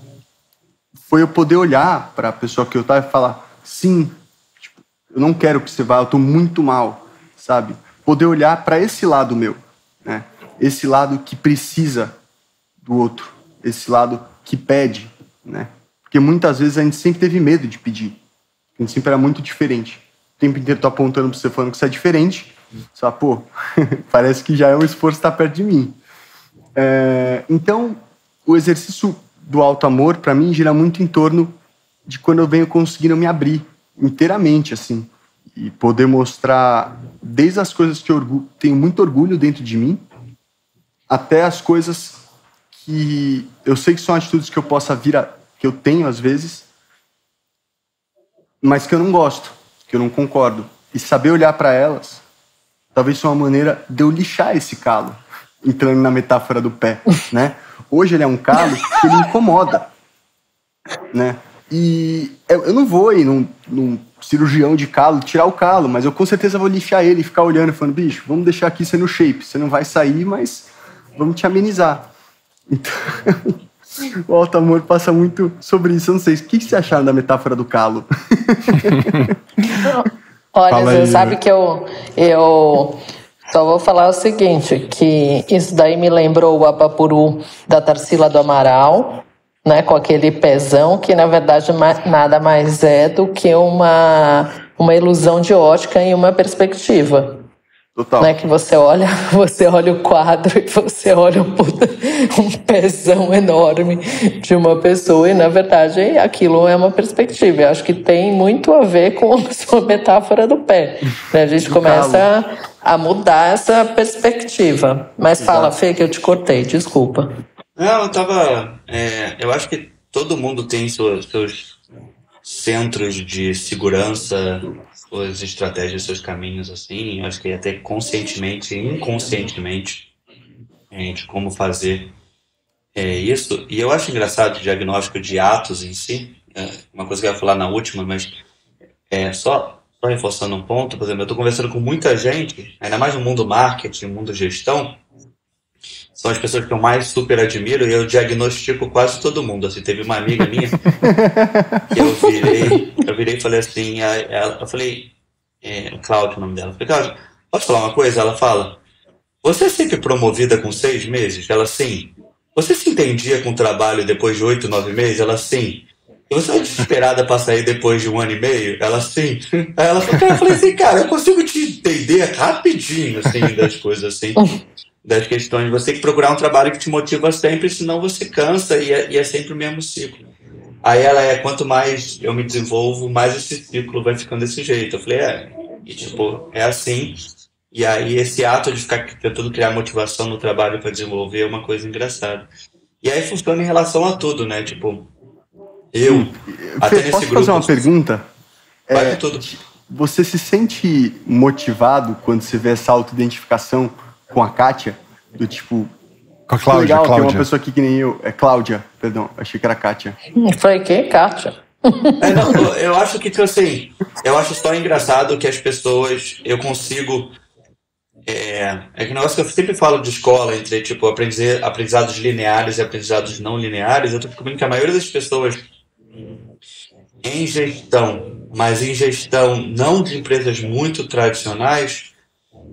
Speaker 4: foi eu poder olhar para a pessoa que eu tava e falar, sim, tipo, eu não quero que você vá, eu tô muito mal, sabe? Poder olhar para esse lado meu, né? Esse lado que precisa do outro, esse lado que pede, né? Porque muitas vezes a gente sempre teve medo de pedir. A gente sempre era muito diferente. O tempo inteiro tô apontando pra você falando que você é diferente. Só, pô, parece que já é um esforço estar perto de mim. Então, o exercício do auto-amor, pra mim, gira muito em torno de quando eu venho conseguindo me abrir inteiramente, assim. E poder mostrar desde as coisas que eu tenho muito orgulho dentro de mim, até as coisas que eu sei que são atitudes que eu possa que eu tenho às vezes, mas que eu não gosto, que eu não concordo. E saber olhar para elas, talvez seja uma maneira de eu lixar esse calo, entrando na metáfora do pé, né? Hoje ele é um calo que ele incomoda, né? E eu não vou ir num cirurgião de calo tirar o calo, mas eu com certeza vou lixar ele e ficar olhando e falando, bicho, vamos deixar aqui você no shape, você não vai sair, mas vamos te amenizar. Então, o auto-amor passa muito sobre isso. Eu não sei, o que você acharam da metáfora do calo?
Speaker 2: Olha, você sabe que eu só vou falar o seguinte, que isso daí me lembrou o Abapuru da Tarsila do Amaral, né, com aquele pezão, que na verdade nada mais é do que uma ilusão de ótica e uma perspectiva.
Speaker 4: Total.
Speaker 2: Né, que você olha o quadro e você olha um pezão enorme de uma pessoa e na verdade aquilo é uma perspectiva. Eu acho que tem muito a ver com a sua metáfora do pé, né? A gente começa a mudar essa perspectiva. Mas fala, Fê, que eu te cortei, desculpa.
Speaker 3: Não, eu acho que todo mundo tem seus centros de segurança, suas estratégias, seus caminhos, assim. Acho que até conscientemente e inconscientemente de como fazer isso. E eu acho engraçado o diagnóstico de atos em si. Uma coisa que eu ia falar na última, mas só reforçando um ponto. Por exemplo, eu estou conversando com muita gente, ainda mais no mundo marketing, no mundo gestão. São as pessoas que eu mais super admiro e eu diagnostico quase todo mundo. Assim, teve uma amiga minha que eu virei e falei assim, eu falei, Cláudia, o nome dela. Eu falei, Cláudia, posso falar uma coisa? Ela fala, você é sempre promovida com 6 meses? Ela, sim. Você se entendia com o trabalho depois de 8, 9 meses? Ela, sim. E você é desesperada para sair depois de 1 ano e meio? Ela, sim. Aí ela falou, eu falei assim, cara, eu consigo te entender rapidinho, assim, das coisas, assim. Das questões, você tem que procurar um trabalho que te motiva sempre, senão você cansa e é sempre o mesmo ciclo. Aí ela quanto mais eu me desenvolvo, mais esse ciclo vai ficando desse jeito. Eu falei, é assim. E aí esse ato de ficar tentando criar motivação no trabalho para desenvolver é uma coisa engraçada. E aí funciona em relação a tudo, né? Tipo, até nesse
Speaker 4: posso
Speaker 3: grupo...
Speaker 4: fazer uma pergunta?
Speaker 3: Vai com tudo.
Speaker 4: Você se sente motivado quando você vê essa autoidentificação com a Kátia, do tipo...
Speaker 1: Com a Cláudia,
Speaker 4: legal,
Speaker 1: Cláudia.
Speaker 4: tem uma pessoa aqui que nem eu. É Cláudia, perdão, achei que era Kátia.
Speaker 2: Foi quem? Kátia.
Speaker 3: Não, eu acho que, tipo assim, eu acho só engraçado que as pessoas, eu consigo... É que o negócio que eu sempre falo de escola, entre, tipo, aprendizados lineares e aprendizados não lineares, eu tô descobrindo que a maioria das pessoas em gestão, mas em gestão não de empresas muito tradicionais,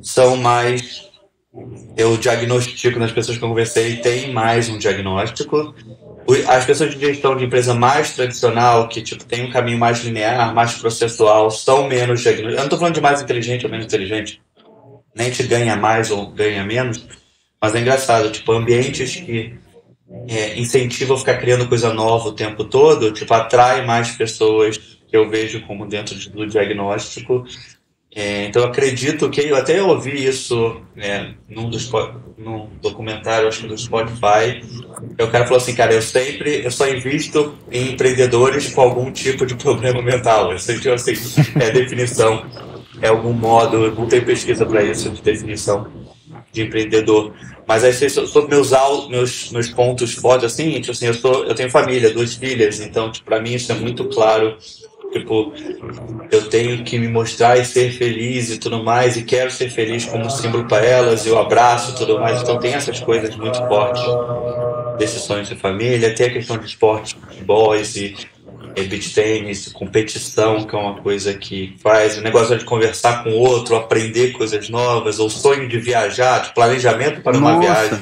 Speaker 3: são mais... Eu diagnostico nas pessoas que eu conversei, tem mais um diagnóstico. As pessoas de gestão de empresa mais tradicional, que tipo, tem um caminho mais linear, mais processual, são menos diagnósticos. Eu não estou falando de mais inteligente ou menos inteligente, nem te ganha mais ou ganha menos, mas é engraçado, tipo, ambientes que incentivam a ficar criando coisa nova o tempo todo, tipo, atrai mais pessoas que eu vejo como dentro do diagnóstico. Então eu acredito que eu até ouvi isso num documentário, acho que do Spotify. O cara falou assim, cara, eu só invisto em empreendedores com algum tipo de problema mental. Eu sei que assim, definição, algum modo, não tem pesquisa para isso de definição de empreendedor. Mas aí sobre meus pontos fortes, assim, tipo assim, eu tenho família, 2 filhas, então tipo, para mim isso é muito claro. Tipo, eu tenho que me mostrar e ser feliz e tudo mais, e quero ser feliz como símbolo para elas, eu abraço e tudo mais. Então tem essas coisas muito fortes desse sonho de família. Tem a questão de esporte, futebol e beach tênis, competição, que é uma coisa que faz. O negócio de conversar com o outro, aprender coisas novas, ou sonho de viajar, de planejamento para uma viagem.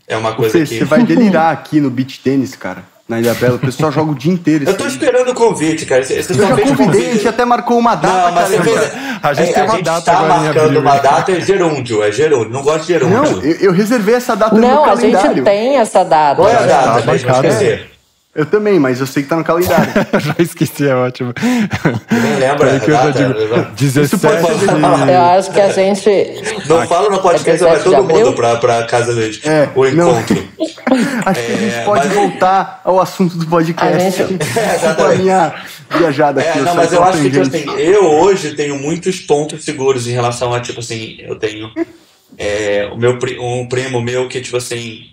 Speaker 3: É uma coisa que...
Speaker 4: Você vai delirar aqui no beach tênis, cara. Na Ilha Bela, o pessoal joga o dia inteiro.
Speaker 3: Eu tô esperando o convite, cara.
Speaker 4: Eu já convidei, a gente até marcou uma data.
Speaker 3: Não, mas
Speaker 1: a gente tem uma data
Speaker 3: tá marcando uma data, é gerúndio. Não gosto de gerúndio.
Speaker 4: Não, eu reservei essa data no meu calendário.
Speaker 2: Não, a gente tem essa data.
Speaker 3: Qual é a data? Deixa eu esquecer.
Speaker 4: Eu também, mas eu sei que tá no calendário.
Speaker 1: Já esqueci, é ótimo.
Speaker 3: Nem lembra,
Speaker 1: que eu já digo, 17
Speaker 2: Eu acho que a gente...
Speaker 3: Não fala no podcast, vai todo mundo pra casa deles. O encontro.
Speaker 4: Acho que a gente pode voltar ao assunto do podcast. Com a minha viajada aqui.
Speaker 3: Não, mas eu acho que, tipo assim, eu hoje tenho muitos pontos seguros em relação a, tipo assim, eu tenho um primo meu que, tipo assim,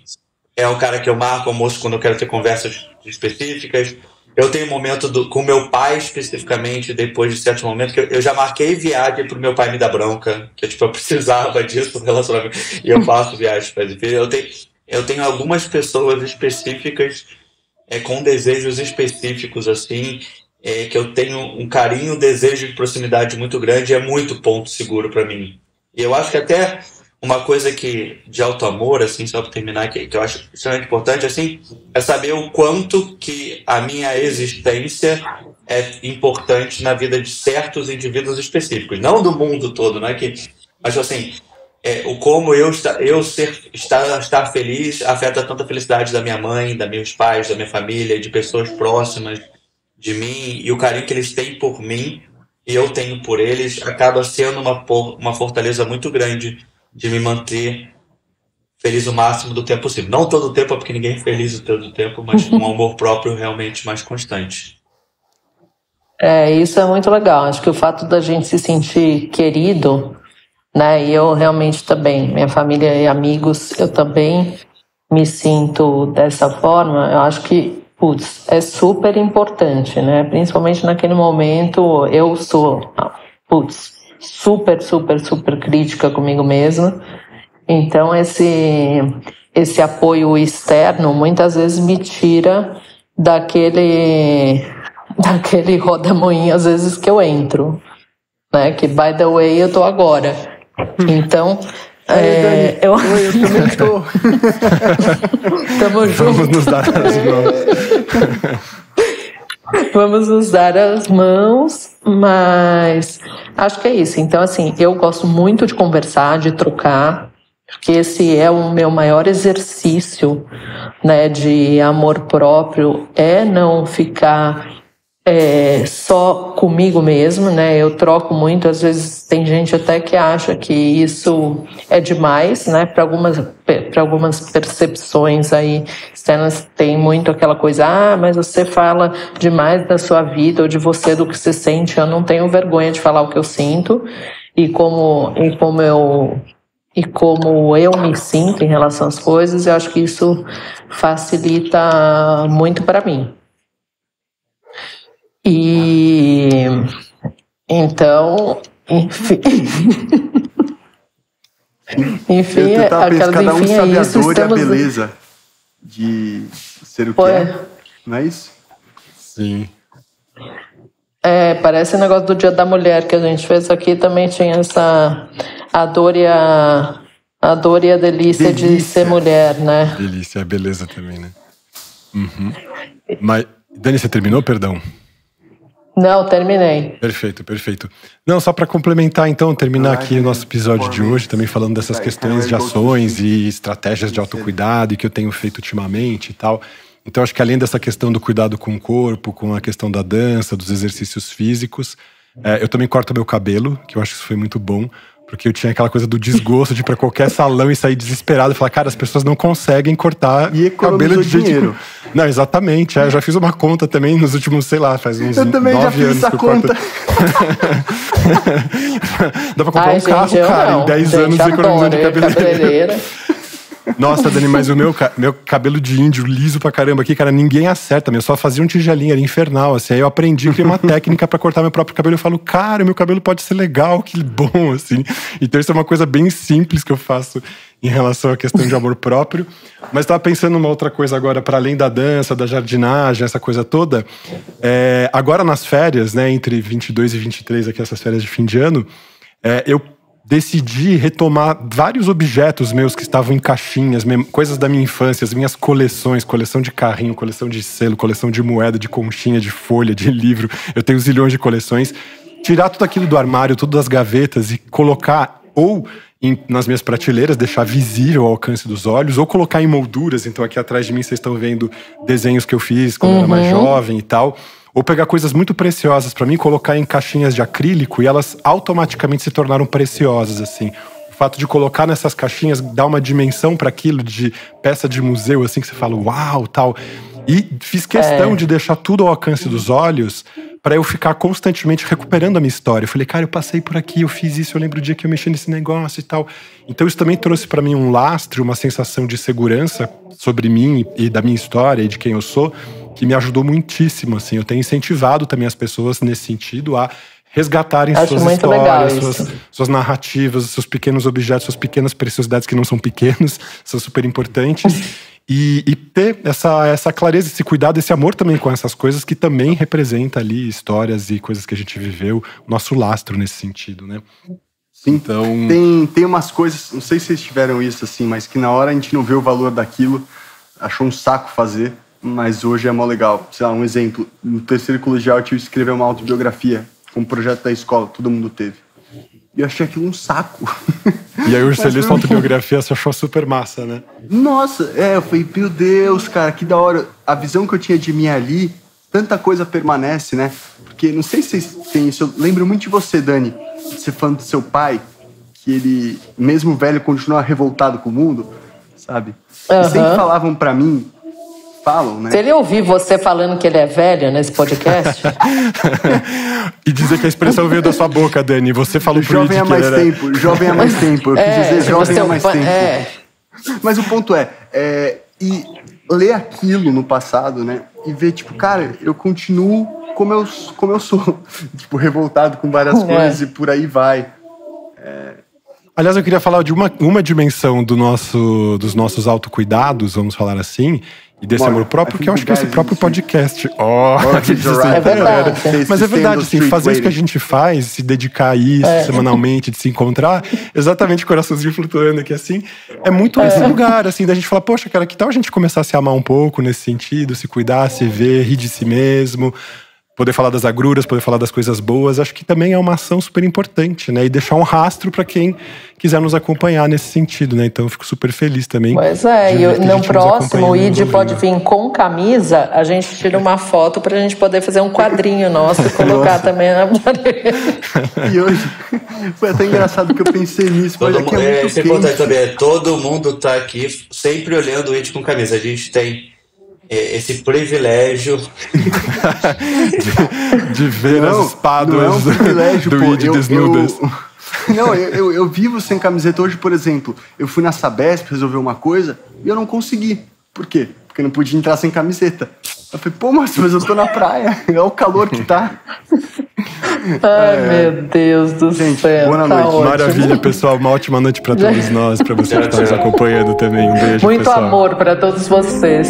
Speaker 3: é um cara que eu marco almoço quando eu quero ter conversas específicas. Eu tenho um momento com meu pai, especificamente, depois de certo momento, que eu já marquei viagem pro meu pai me dar bronca, que tipo, eu precisava disso no relacionamento, e eu faço viagens para ele. Eu tenho algumas pessoas específicas, com desejos específicos, assim, que eu tenho um carinho, um desejo de proximidade muito grande, e é muito ponto seguro para mim. E eu acho que até uma coisa de auto-amor, assim, só para terminar, que eu acho extremamente importante, assim, é saber o quanto que a minha existência é importante na vida de certos indivíduos específicos, não do mundo todo, não é que... Mas, assim, o como estar feliz afeta tanto a felicidade da minha mãe, dos meus pais, da minha família, de pessoas próximas de mim, e o carinho que eles têm por mim e eu tenho por eles acaba sendo uma fortaleza muito grande de me manter feliz o máximo do tempo possível. Não todo o tempo, porque ninguém é feliz todo o tempo, mas um amor próprio realmente mais constante.
Speaker 2: Isso é muito legal. Acho que o fato da gente se sentir querido, né? E eu realmente também, minha família e amigos, eu também me sinto dessa forma. Eu acho que, é super importante, né? Principalmente naquele momento, eu sou, super, super, super crítica comigo mesma. Então, esse apoio externo muitas vezes me tira daquele rodamuinho, às vezes, que eu entro, né? Que, by the way, eu tô agora. Então,
Speaker 4: Dani, eu também tô.
Speaker 2: Tamo junto.
Speaker 1: Vamos nos dar as mãos.
Speaker 2: Vamos nos dar as mãos, mas acho que é isso. Então, assim, eu gosto muito de conversar, de trocar, porque esse é o meu maior exercício, né, de amor próprio, não ficar só comigo mesmo, né? Eu troco muito, às vezes tem gente até que acha que isso é demais, né? Para algumas percepções aí externas tem muito aquela coisa, mas você fala demais da sua vida ou de você, do que você sente. Eu não tenho vergonha de falar o que eu sinto e como e como eu me sinto em relação às coisas, eu acho que isso facilita muito para mim. E então, enfim. Enfim,
Speaker 4: cada um sabe a dor e a beleza de ser o que é. Não é isso?
Speaker 1: Sim.
Speaker 2: Parece o negócio do Dia da Mulher que a gente fez aqui, também tinha essa a dor e a delícia de ser mulher, né?
Speaker 1: Delícia, a beleza também, né? Uhum. Mas, Dani, você terminou, perdão?
Speaker 2: Não, terminei.
Speaker 1: Perfeito. Não, só para complementar, então, terminar aqui o nosso episódio de hoje, também falando dessas questões de ações e estratégias de autocuidado e que eu tenho feito ultimamente e tal. Então, acho que além dessa questão do cuidado com o corpo, com a questão da dança, dos exercícios físicos, eu também corto meu cabelo, que eu acho que isso foi muito bom, porque eu tinha aquela coisa do desgosto de ir pra qualquer salão e sair desesperado e falar, cara, as pessoas não conseguem cortar cabelo de
Speaker 4: dinheiro.
Speaker 1: Não, exatamente. Eu já fiz uma conta também nos últimos, sei lá, faz uns 9 anos.
Speaker 4: Eu também já fiz essa conta.
Speaker 1: Dá pra comprar um carro, cara, em 10 anos de economia de cabeleireira. Nossa, Dani, mas o meu cabelo de índio liso pra caramba aqui, cara, ninguém acerta, eu só fazia um tigelinho, era infernal, assim. Aí eu aprendi, criei uma técnica pra cortar meu próprio cabelo. Eu falo, cara, meu cabelo pode ser legal, que bom, assim. Então isso é uma coisa bem simples que eu faço em relação à questão de amor próprio. Mas tava pensando numa outra coisa agora, para além da dança, da jardinagem, essa coisa toda. Agora nas férias, né, entre 22 e 23, aqui essas férias de fim de ano, eu decidi retomar vários objetos meus que estavam em caixinhas, coisas da minha infância, as minhas coleções, coleção de carrinho, coleção de selo, coleção de moeda, de conchinha, de folha, de livro. Eu tenho zilhões de coleções. Tirar tudo aquilo do armário, tudo das gavetas e colocar ou nas minhas prateleiras, deixar visível ao alcance dos olhos, ou colocar em molduras. Então aqui atrás de mim vocês estão vendo desenhos que eu fiz quando eu era mais jovem e tal. Ou pegar coisas muito preciosas pra mim, colocar em caixinhas de acrílico e elas automaticamente se tornaram preciosas, assim. O fato de colocar nessas caixinhas dá uma dimensão para aquilo de peça de museu, assim, que você fala, uau, tal. E fiz questão de deixar tudo ao alcance dos olhos para eu ficar constantemente recuperando a minha história. Eu falei, cara, eu passei por aqui, eu fiz isso, eu lembro o dia que eu mexi nesse negócio e tal. Então isso também trouxe para mim um lastro, uma sensação de segurança sobre mim e da minha história e de quem eu sou, que me ajudou muitíssimo, assim. Eu tenho incentivado também as pessoas nesse sentido a resgatarem suas histórias, suas narrativas, seus pequenos objetos, suas pequenas preciosidades que não são pequenos, são super importantes. E ter essa clareza, esse cuidado, esse amor também com essas coisas que também representa ali histórias e coisas que a gente viveu, nosso lastro nesse sentido, né?
Speaker 4: Sim, então tem umas coisas, não sei se vocês tiveram isso assim, mas que na hora a gente não vê o valor daquilo, achou um saco fazer, mas hoje é mó legal. Sei lá, um exemplo, no terceiro colegial eu tive que escrever uma autobiografia, um projeto da escola, todo mundo teve. E eu achei aquilo um saco.
Speaker 1: E aí hoje você lê sua autobiografia, você achou super massa, né?
Speaker 4: Nossa, eu falei, meu Deus, cara, que da hora. A visão que eu tinha de mim ali, tanta coisa permanece, né? Porque não sei se vocês têm isso, eu lembro muito de você, Dani, você falando do seu pai, que ele, mesmo velho, continua revoltado com o mundo, sabe? E sempre falavam pra mim, falam, né?
Speaker 2: Se ele ouvir você falando que ele é velho nesse podcast...
Speaker 1: E dizer que a expressão veio da sua boca, Dani. Você falou pro
Speaker 4: jovem há mais tempo, jovem há mais tempo. Eu quis dizer jovem há mais tempo. Mas o ponto e ler aquilo no passado, né? E ver, tipo, cara, eu continuo como eu sou. Tipo, revoltado com várias coisas e por aí vai.
Speaker 1: Aliás, eu queria falar de uma dimensão dos nossos autocuidados, vamos falar assim, e desse amor próprio, que eu acho que é esse próprio podcast.
Speaker 2: É verdade.
Speaker 1: Mas é verdade, assim, fazer isso que a gente faz, se dedicar a isso semanalmente, de se encontrar, exatamente o coraçãozinho flutuando aqui, assim, é muito esse lugar, assim, da gente falar, poxa, cara, que tal a gente começar a se amar um pouco nesse sentido, se cuidar, se ver, rir de si mesmo, poder falar das agruras, poder falar das coisas boas, acho que também é uma ação super importante, né? E deixar um rastro para quem quiser nos acompanhar nesse sentido, né? Então eu fico super feliz também.
Speaker 2: Pois e no próximo, o ID pode vir com camisa, a gente tira uma foto pra gente poder fazer um quadrinho nosso e colocar também na parede.
Speaker 4: E hoje, foi até engraçado que eu pensei nisso, mas aqui é muito quente.
Speaker 3: Também, todo mundo tá aqui sempre olhando o ID com camisa. A gente tem esse privilégio
Speaker 1: de ver as espáduas
Speaker 4: do ID
Speaker 1: desnudas.
Speaker 4: Não, eu vivo sem camiseta. Hoje, por exemplo, eu fui na Sabesp resolver uma coisa e eu não consegui. Por quê? Porque eu não podia entrar sem camiseta. Eu falei, pô, mas eu tô na praia. É o calor que tá.
Speaker 2: Ai, meu Deus do céu.
Speaker 4: Boa noite.
Speaker 2: Ótimo.
Speaker 1: Maravilha, pessoal. Uma ótima noite para todos nós, para você que está nos acompanhando também. Um beijo,
Speaker 2: Muito
Speaker 1: pessoal.
Speaker 2: amor para todos vocês.